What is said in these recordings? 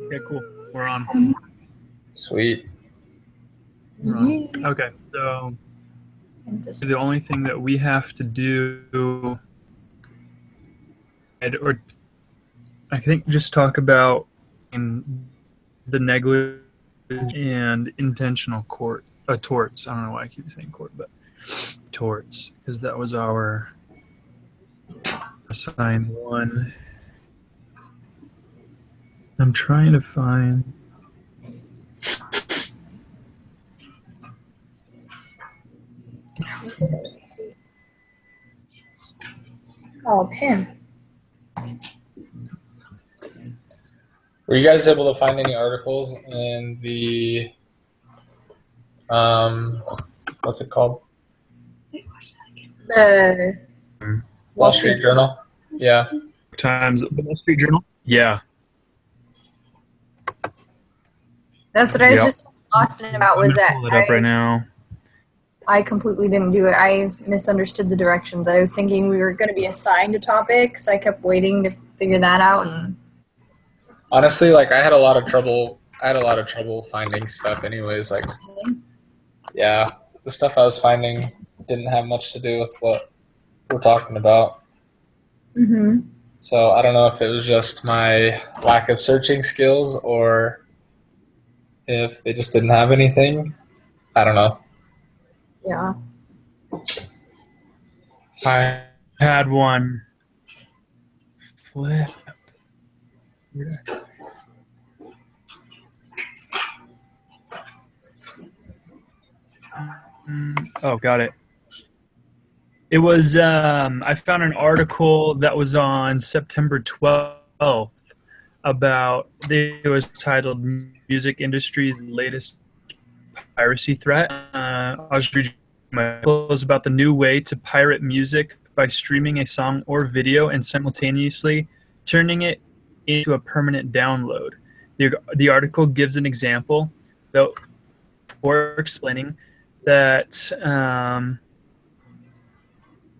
Okay, cool. We're on. Sweet. We're on. Okay, so the only thing that we have to do, or I think just talk about the negligence and intentional torts. I don't know why I keep saying court, but torts, because that was our assigned one. I'm trying to find. Oh, a pen. Were you guys able to find any articles in the what's it called? The Wall Street Journal? Yeah. Times, the Wall Street Journal? Yeah. That's what I was just talking to Austin about, was that pull it up right now. I completely didn't do it. I misunderstood the directions. I was thinking we were going to be assigned a topic, so I kept waiting to figure that out. And honestly, like I had a lot of trouble finding stuff anyways. Like, yeah, the stuff I was finding didn't have much to do with what we're talking about. Mm-hmm. So I don't know if it was just my lack of searching skills or if they just didn't have anything. I don't know. Yeah. I had one. Flip. Oh, got it. It was, I found an article that was on September 12th about, it was titled Music Industry's Latest Piracy Threat. I was reading my articles about the new way to pirate music by streaming a song or video and simultaneously turning it into a permanent download. The article gives an example, though, for explaining that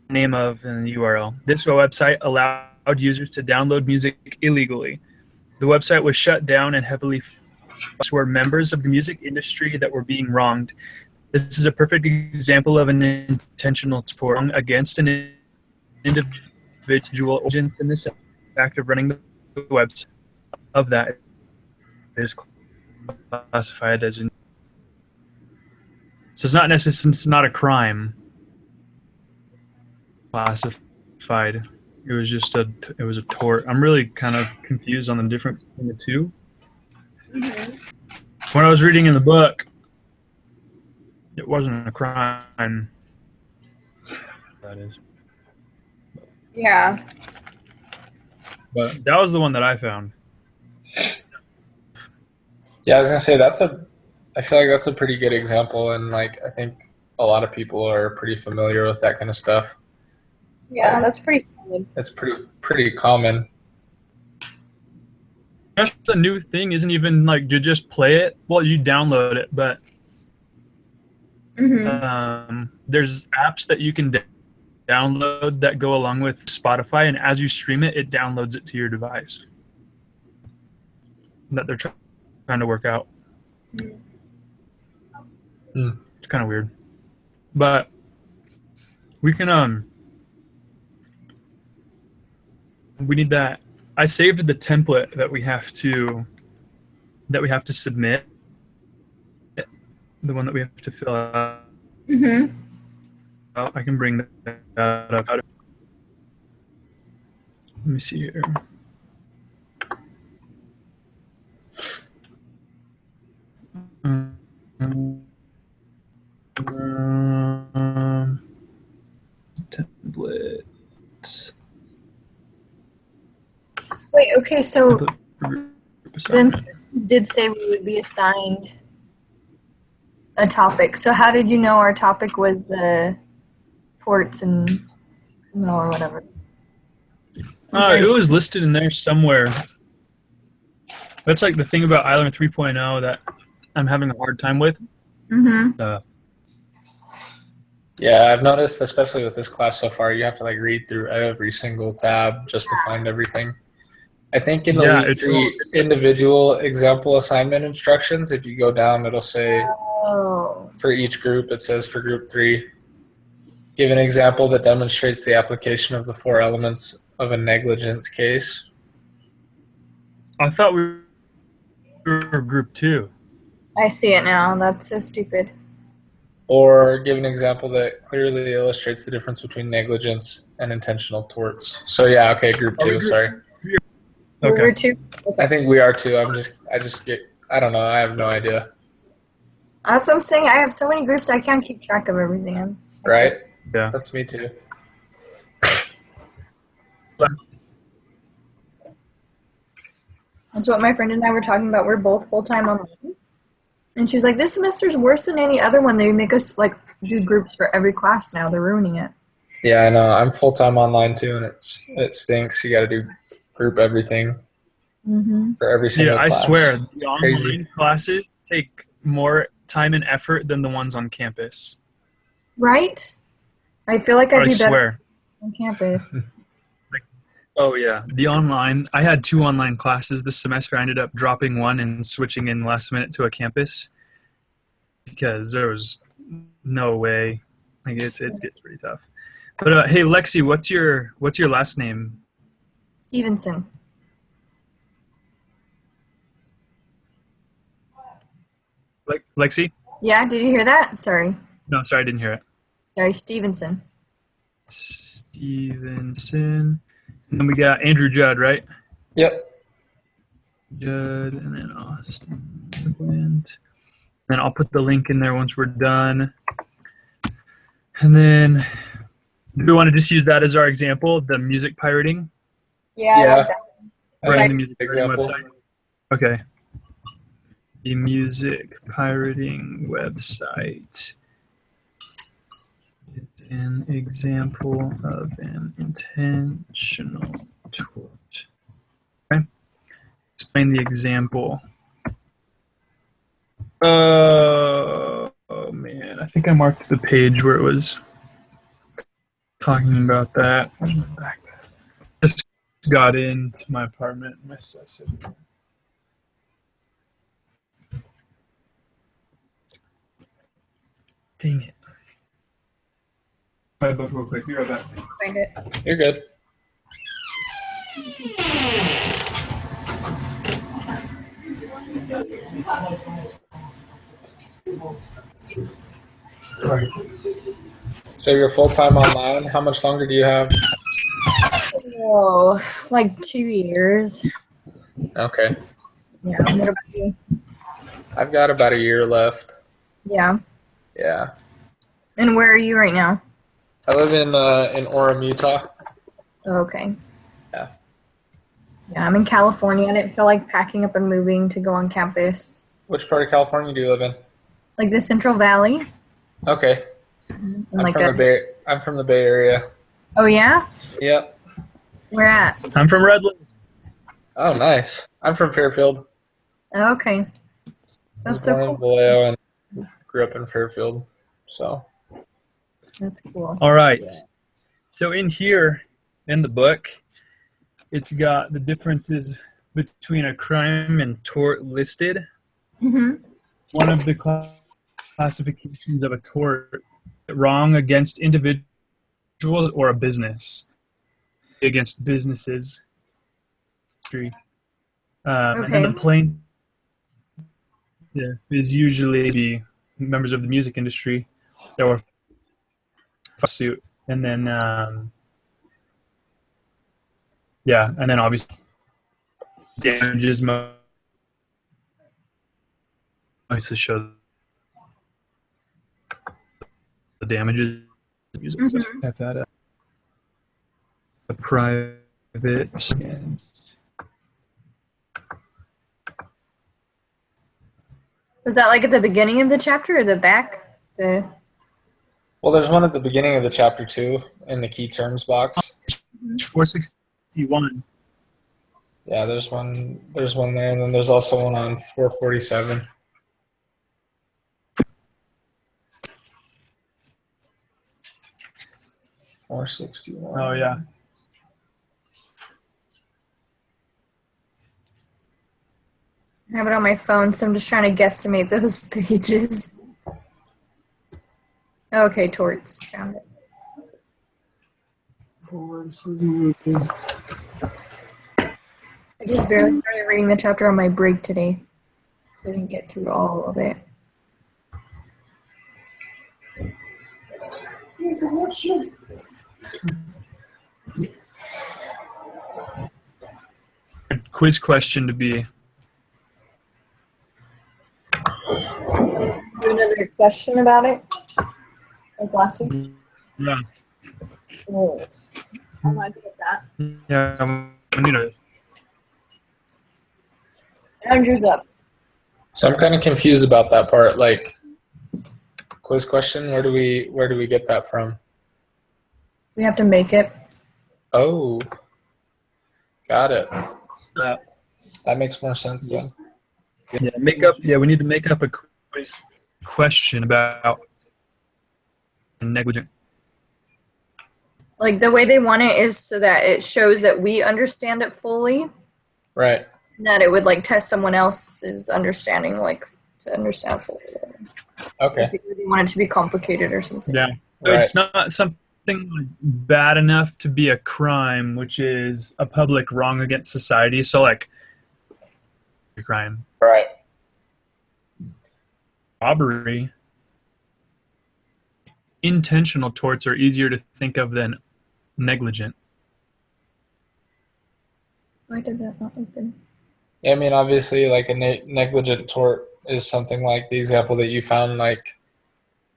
name of and the URL. This website allowed users to download music illegally. The website was shut down and heavily were members of the music industry that were being wronged. This is a perfect example of an intentional tort against an individual agent in this act of running the website of that is classified as so it's not necessarily, it's not a crime classified. It was just it was a tort. I'm really kind of confused on the difference between the two. Mm-hmm. When I was reading in the book, it wasn't a crime. That is. Yeah. But that was the one that I found. Yeah, I was gonna say I feel like that's a pretty good example, and like I think a lot of people are pretty familiar with that kind of stuff. Yeah, that's pretty common. It's pretty common. That's the new thing, isn't even like you just play it. Well, you download it, but there's apps that you can download that go along with Spotify, and as you stream it, it downloads it to your device. That they're trying to work out. It's kind of weird, but we can we need that. I saved the template that we have to submit, the one that we have to fill out. I can bring that up. Let me see here. Template. Wait, okay, so the instructions did say we would be assigned a topic. So how did you know our topic was the ports and or whatever? It was listed in there somewhere. That's like the thing about Island 3.0 that I'm having a hard time with. Yeah, I've noticed, especially with this class so far, you have to like read through every single tab just to find everything. I think in the Yeah, week it's 3 individual example assignment instructions, if you go down, it'll say Oh. for each group, it says for group 3, give an example that demonstrates the application of the 4 elements of a negligence case. I thought we were group 2. I see it now. That's so stupid. Or give an example that clearly illustrates the difference between negligence and intentional torts. So yeah, okay, group 2, sorry. We're Okay. two. Okay. I think we are too. I don't know. I have no idea. That's what I'm saying. I have so many groups I can't keep track of everything. Right? Yeah. That's me too. That's what my friend and I were talking about. We're both full-time online. And she was like, this semester's worse than any other one. They make us like do groups for every class now. They're ruining it. Yeah, I know. I'm full time online too, and it stinks. You got to do group everything for every single Yeah, I class. swear, the Crazy. online classes take more time and effort than the ones on campus. Right? I feel like I'd I be better swear. on campus. Oh yeah, the online. I had 2 online classes this semester. I ended up dropping one and switching in last minute to a campus because there was no way. Like it gets pretty tough. But hey, Lexi, what's your last name? Stevenson. Lexi? Yeah, did you hear that? Sorry. No, sorry, I didn't hear it. Sorry, Stevenson. Stevenson. And then we got Andrew Judd, right? Yep. Judd, and then Austin. And then I'll put the link in there once we're done. And then do we want to just use that as our example, the music pirating? Yeah. Yeah. Like that. Right, That's the music pirating example. website. Okay. The music pirating website is an example of an intentional tort. Okay. Explain the example. Oh man, I think I marked the page where it was talking about that. Where's my backpack? Just got into my apartment. My session. Dang it. My book real quick. Be right back. Find it. You're good. Sorry. So you're full time online. How much longer do you have? Oh, like 2 years. Okay. Yeah. What about you? I've got about a year left. Yeah. Yeah. And where are you right now? I live in Orem, Utah. Oh, okay. Yeah. Yeah, I'm in California. I didn't feel like packing up and moving to go on campus. Which part of California do you live in? Like the Central Valley. Okay. And I'm like from the Bay Area. Oh yeah? Yep. Where at? I'm from Redlands. Oh, nice. I'm from Fairfield. Oh, okay. I That's was so born in cool. Vallejo and grew up in Fairfield. So. That's cool. All right. So in here, in the book, it's got the differences between a crime and tort listed. Mhm. One of the classifications of a tort, wrong against individuals or a business, against businesses. And then the Okay. plaintiff is usually the members of the music industry that were suit, and then and then obviously damages mostly show the damages. Mhm. Have that a private. Was that like at the beginning of the chapter or the back? Well, there's one at the beginning of the chapter too, in the key terms box. 461. Yeah, there's one there, and then there's also one on 447. $461. Oh yeah. I have it on my phone, so I'm just trying to guesstimate those pages. Okay, torts. Found it. I just barely started reading the chapter on my break today, so I didn't get through all of it. Quiz question to be. Do another question about it, like last week. Yeah. Oh, I'm not good at that. Yeah. You know. Andrew's up. So I'm kind of confused about that part. Like, quiz question. Where do we get that from? We have to make it. Oh, got it. Yeah. That makes more sense then. Yeah. We need to make up a quiz question about negligent. Like the way they want it is so that it shows that we understand it fully, Right. and that it would like test someone else's understanding, like to understand fully. Okay. If you really want it to be complicated or something. Yeah. So Right. it's not something bad enough to be a crime, which is a public wrong against society. So like a crime. Right. Robbery. Intentional torts are easier to think of than negligent. Why did that not open? Yeah, I mean, obviously, like a negligent tort is something like the example that you found, like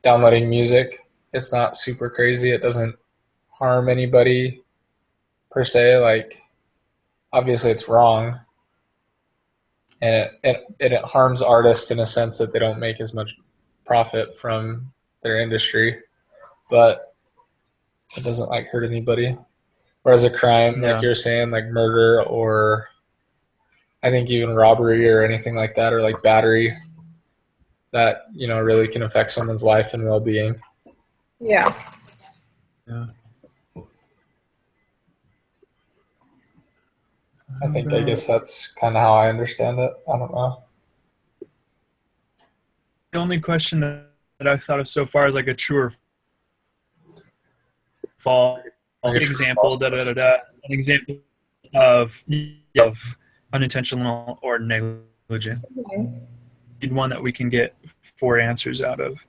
downloading music. It's not super crazy. It doesn't harm anybody per se. Like, obviously, it's wrong, and it harms artists in a sense that they don't make as much profit from their industry, but it doesn't like hurt anybody. Whereas a crime, like Yeah. you're saying, like murder or I think even robbery or anything like that, or like battery, that really can affect someone's life and well-being. Yeah. Yeah. I guess that's kind of how I understand it. I don't know. The only question that I've thought of so far is like a true or false Like a true or example. false An example of unintentional or negligent. Okay. Need one that we can get 4 answers out of.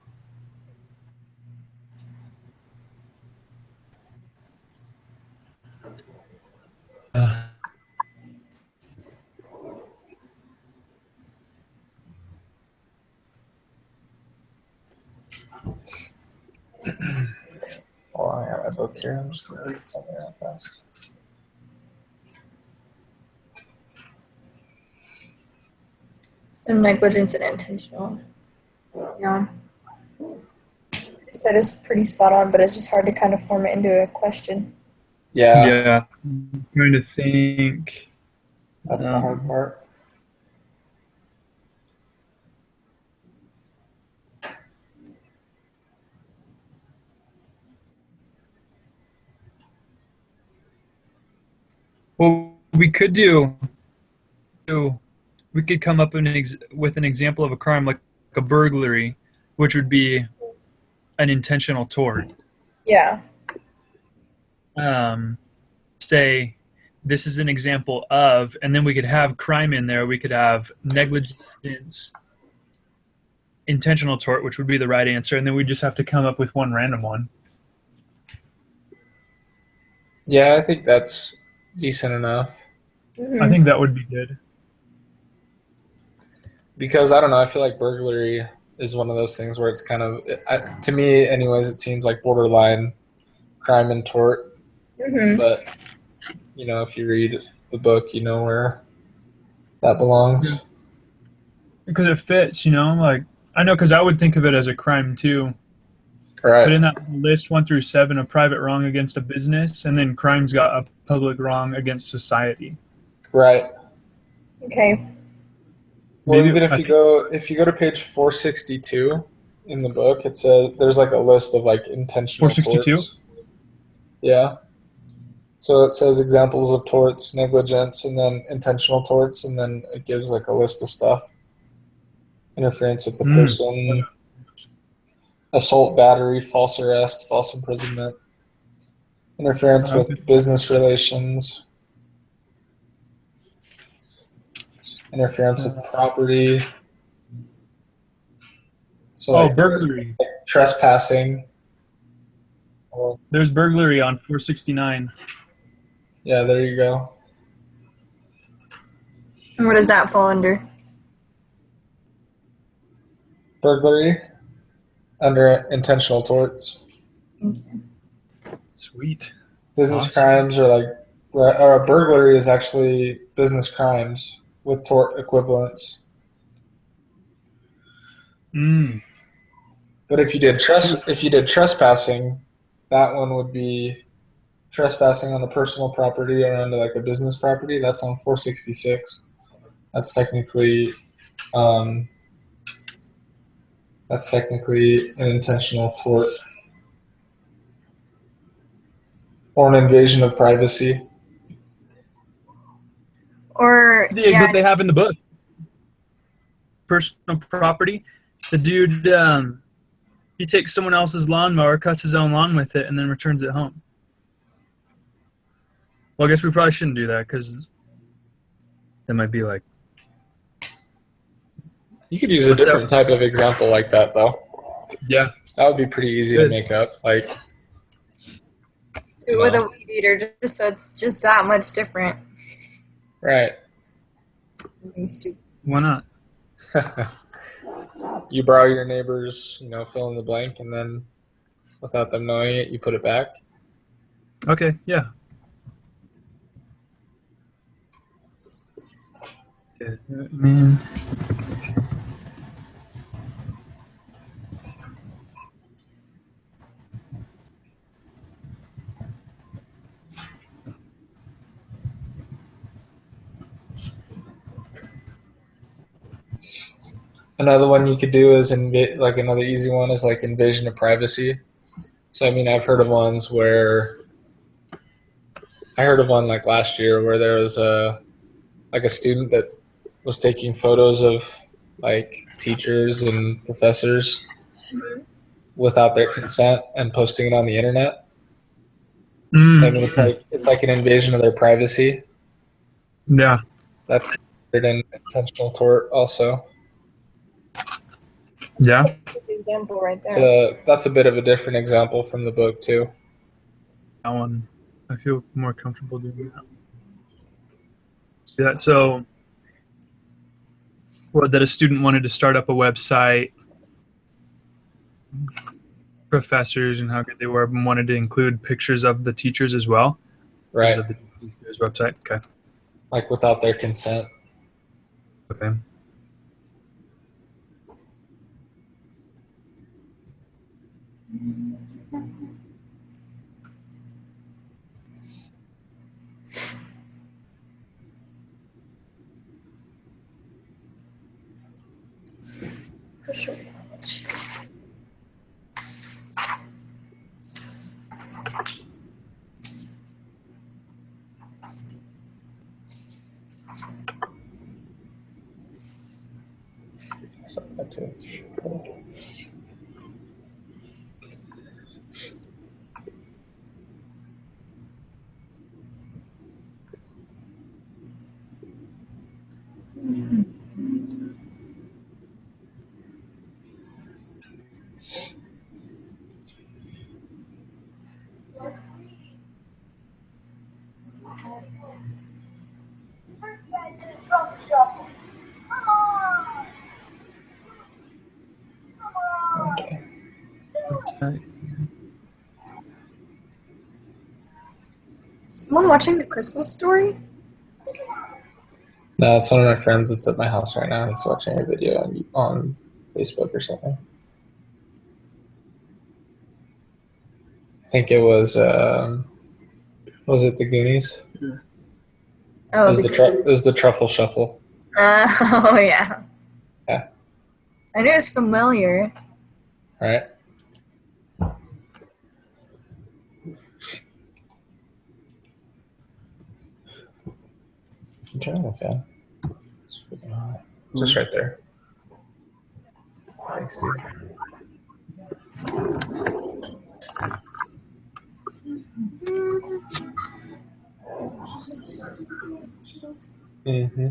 Hold on, I got my book here. I'm just going to read something real fast. So negligence and intentional. Yeah. That is pretty spot on, but it's just hard to kind of form it into a question. Yeah, I'm trying to think. that's the hard part. Well, we could come up with an example of a crime like a burglary, which would be an intentional tort. Yeah. Say this is an example of, and then we could have crime in there. We could have negligence, intentional tort, which would be the right answer, and then we just have to come up with one random one. Yeah, I think that's decent enough. Mm-hmm. I think that would be good. Because, I don't know, I feel like burglary is one of those things where it's kind of, to me anyways, it seems like borderline crime and tort. Mm-hmm. But, if you read the book, you know where that belongs. Because it fits, like, I know because I would think of it as a crime too. Right. But in that list 1 through 7, a private wrong against a business, and then crime's got a public wrong against society. Right. Okay. Well, Maybe- even I if you go to page 462 in the book, there's like a list of like intentional 462? torts. Yeah. So it says examples of torts, negligence, and then intentional torts, and then it gives like a list of stuff. Interference with the person, assault, battery, false arrest, false imprisonment, interference with business relations, interference with property. So burglary. Trespassing. There's burglary on 469. Yeah, there you go. And what does that fall under? Burglary under intentional torts. Sweet. Business Awesome. crimes are like, or a burglary is actually business crimes with tort equivalents. But if you did trespassing, that one would be trespassing on a personal property or onto like a business property. That's on 466. That's technically an intentional tort or an invasion of privacy. Or But they have in the book. Personal property. The dude, he takes someone else's lawnmower, cuts his own lawn with it, and then returns it home. Well, I guess we probably shouldn't do that because that might be like. You could use a different type of example like that, though. Yeah. That would be pretty easy to make up. Like, with a weed eater, just so it's just that much different. Right. Why not? You borrow your neighbor's, fill in the blank, and then without them knowing it, you put it back. Okay, yeah. Okay, man. Another one you could do is another easy one is like invasion of privacy. So I mean, I've heard of ones where I heard of one like last year where there was a student that was taking photos of like teachers and professors without their consent and posting it on the internet. So I mean, it's like an invasion of their privacy. Yeah. That's considered an intentional tort also. Yeah. Example right there. So that's a bit of a different example from the book too. That one, I feel more comfortable doing that. Yeah. So, that a student wanted to start up a website, professors and how good they were, and wanted to include pictures of the teachers as well. Right. Of the teachers' website. Okay. Like without their consent. Okay. For sure. Someone watching The Christmas Story? No, it's one of my friends that's at my house right now. He's watching a video on Facebook or something. I think it was it The Goonies? Oh, it was the Truffle Shuffle. Oh, yeah. Yeah. I knew it was familiar. Right. Turn on the fan. It's freaking hot. Just right there. Thanks, dude. Mm-hmm.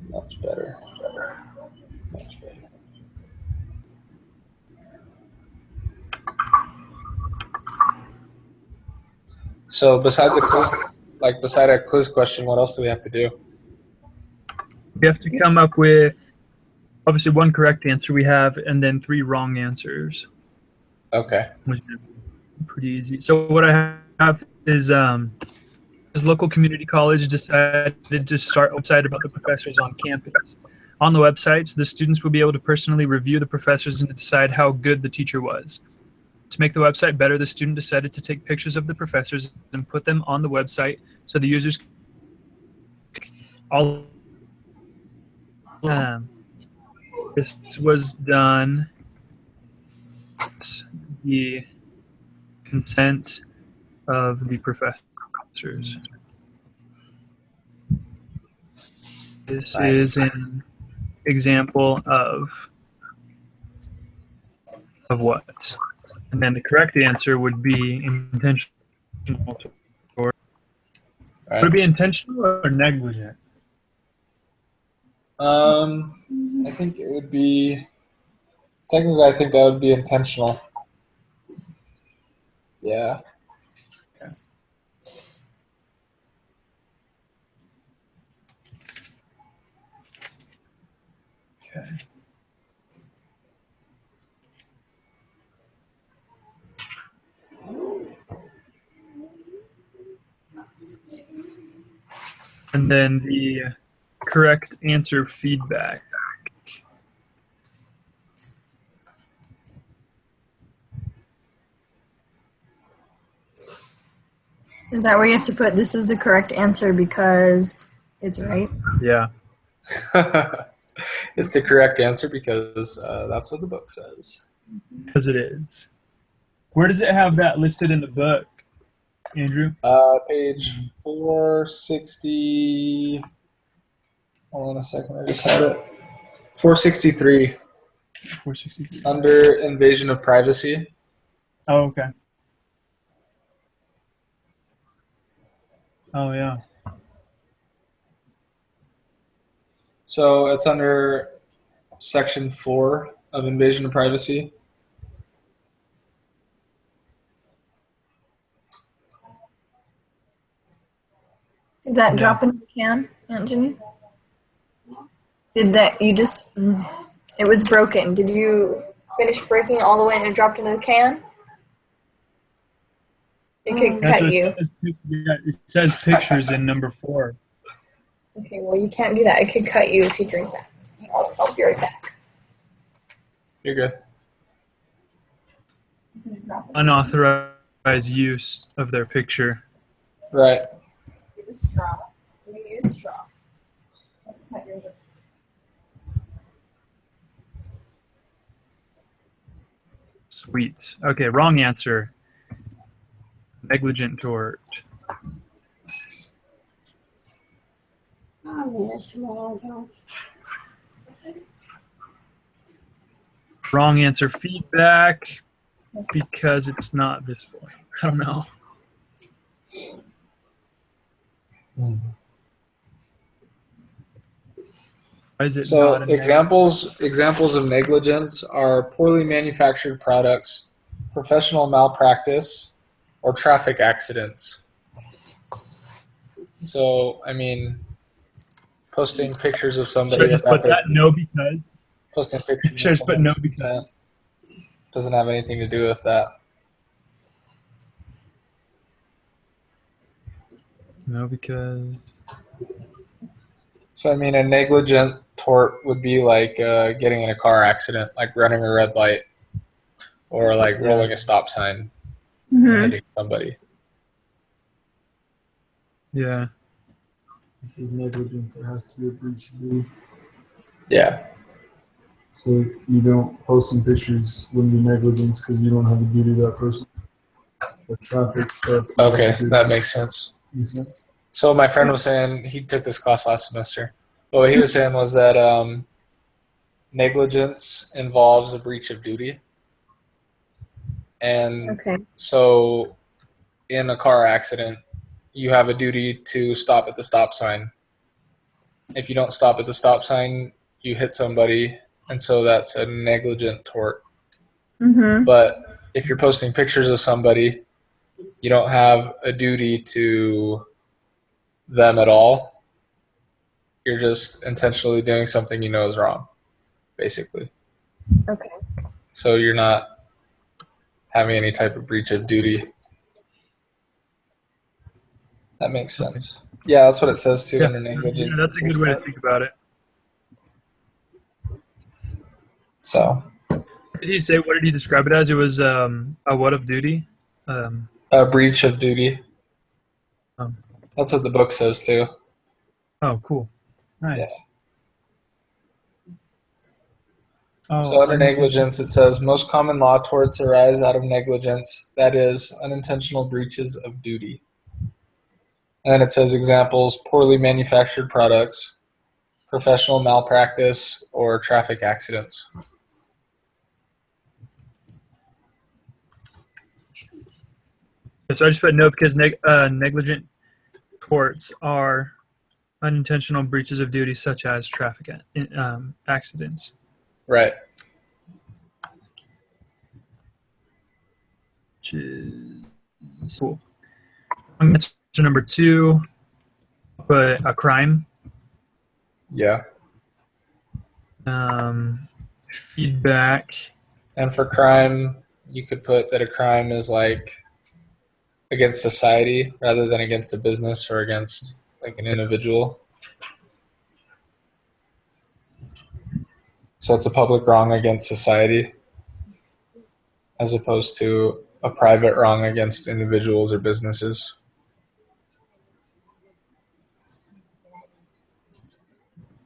Much better. Much better. So besides a quiz, beside a quiz question, what else do we have to do? We have to come up with obviously one correct answer we have, and then 3 wrong answers, Okay. which is pretty easy. So what I have is local community college decided to start a website about the professors on campus. On the websites, the students will be able to personally review the professors and decide how good the teacher was. To make the website better, the student decided to take pictures of the professors and put them on the website so the users all. This was done with the consent of the professors. This is an example of what? And then the correct answer would be intentional. Would it be intentional or negligent? I think it would be, technically I think that would be intentional. Yeah. Okay. And then the correct answer feedback. Is that where you have to put this is the correct answer because it's right? Yeah. It's the correct answer because that's what the book says. Because it is. Where does it have that listed in the book, Andrew? Page 460. Hold on a second, I just had it. 463. 463. Under invasion of privacy. Oh, okay. Oh, yeah. So it's under section 4 of invasion of privacy. Did that drop in the can, Anthony? Did that, you just, it was broken. Did you finish breaking all the way and it dropped into the can? It could That's cut what you. it says pictures in number 4. Okay, well, you can't do that. It could cut you if you drink that. I'll be right back. You're good. Unauthorized use of their picture. Right. Use straw. Use straw. Sweet. Okay, wrong answer. Negligent tort. Wrong answer feedback because it's not this one. I don't know. Why is it So not a examples of negligence are poorly manufactured products, professional malpractice, or traffic accidents. So I mean, posting pictures of somebody Should I just put that no because? posting pictures Should I of just put no someone's consent because? doesn't have anything to do with that. No because. So I mean, a negligent tort would be like getting in a car accident, like running a red light, or like rolling a stop sign and hitting somebody. Yeah. This is negligence. There has to be a breach of duty. Yeah. So you don't post some pictures wouldn't be negligence because you don't have a duty to that person. for traffic stuff. Okay, that makes sense. Makes sense. So my friend was saying, he took this class last semester. But what he was saying was that negligence involves a breach of duty. And Okay. so in a car accident, you have a duty to stop at the stop sign. If you don't stop at the stop sign, you hit somebody, and so that's a negligent tort. Mm-hmm. But if you're posting pictures of somebody, you don't have a duty to them at all. You're just intentionally doing something you know is wrong, basically. Okay. So you're not having any type of breach of duty. That makes sense. Yeah, that's what it says too under negligence. Yeah, that's a good way to think about it. So, Did he say, what did he describe it as? It was a what of duty? a breach of duty. Um, That's what the book says too. oh, cool. Nice. Yeah. Oh, So under negligence, it says most common law torts arise out of negligence, that is, unintentional breaches of duty. And then it says examples: poorly manufactured products, professional malpractice, or traffic accidents. So I just put no because negligent torts are unintentional breaches of duty, such as traffic accidents. Right. Which is cool. Answer number 2, put a crime. Yeah. Feedback. And for crime, you could put that a crime is like against society rather than against a business or against like an individual. So it's a public wrong against society as opposed to a private wrong against individuals or businesses.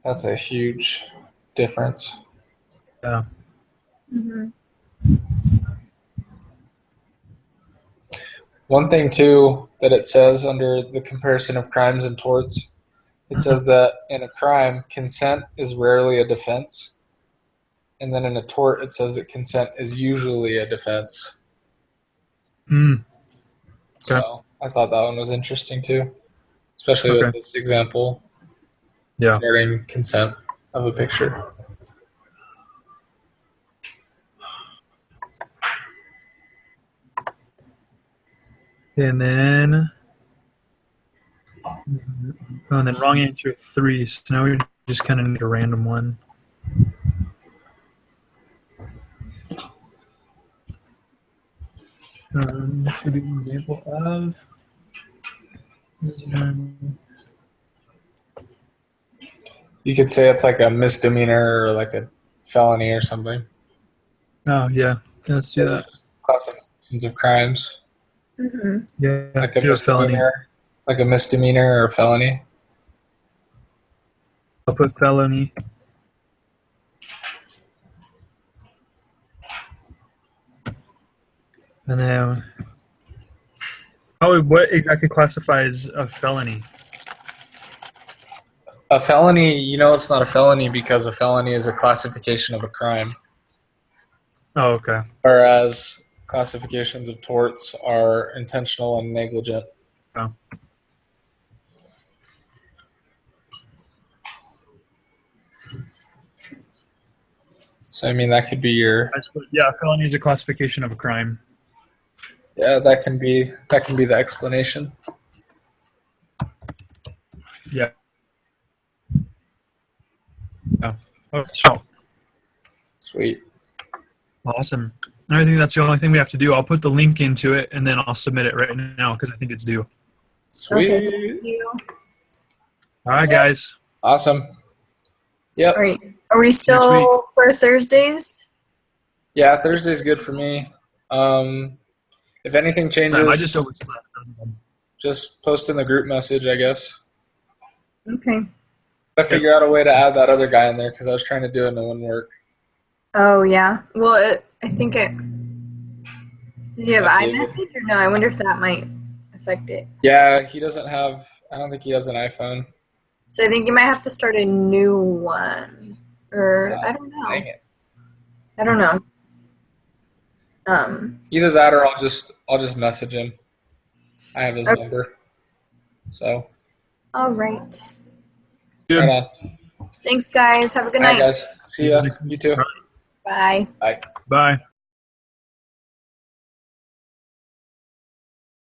That's a huge difference. Yeah. Mm-hmm. One thing too that it says under the comparison of crimes and torts, it says that in a crime, consent is rarely a defense. And then in a tort, it says that consent is usually a defense. Mm. Okay. So I thought that one was interesting too, especially with this example Yeah. regarding consent of a picture. And then wrong answer 3. So now we just kind of need a random one. This would be an example of. You could say it's like a misdemeanor or like a felony or something. Oh yeah, let's do that. Classifications of crimes. Mm-hmm. Yeah, Like let's do a felony. Like a misdemeanor or a felony. I'll put felony. And then, what exactly classifies a felony? A felony, you know, it's not a felony because a felony is a classification of a crime. Oh, okay. Whereas classifications of torts are intentional and negligent. Oh. So I mean, that could be your. Yeah, felony is a classification of a crime. Yeah, that can be the explanation. Yeah. Yeah. Oh, so Sweet. awesome. And I think that's the only thing we have to do. I'll put the link into it and then I'll submit it right now because I think it's due. Sweet. Okay, thank you. All right, guys. Awesome. Yep. All right. Are we still for Thursdays? Yeah, Thursday's good for me. If anything changes, I just overslept. just post in the group message, I guess. Okay. I figure out a way to add that other guy in there because I was trying to do it and it wouldn't work. Oh yeah. Well, I think it. Yeah. I think it. Does he have Like David. iMessage or no? I wonder if that might affect it. Yeah, he doesn't have. I don't think he has an iPhone. So I think you might have to start a new one, or I don't know. Dang it. I don't know. Either that or I'll just message him. I have his Okay. number. So All right. Good. right on. Thanks, guys. Have a good All right, night. guys. See ya. You too. Bye. Bye. Bye.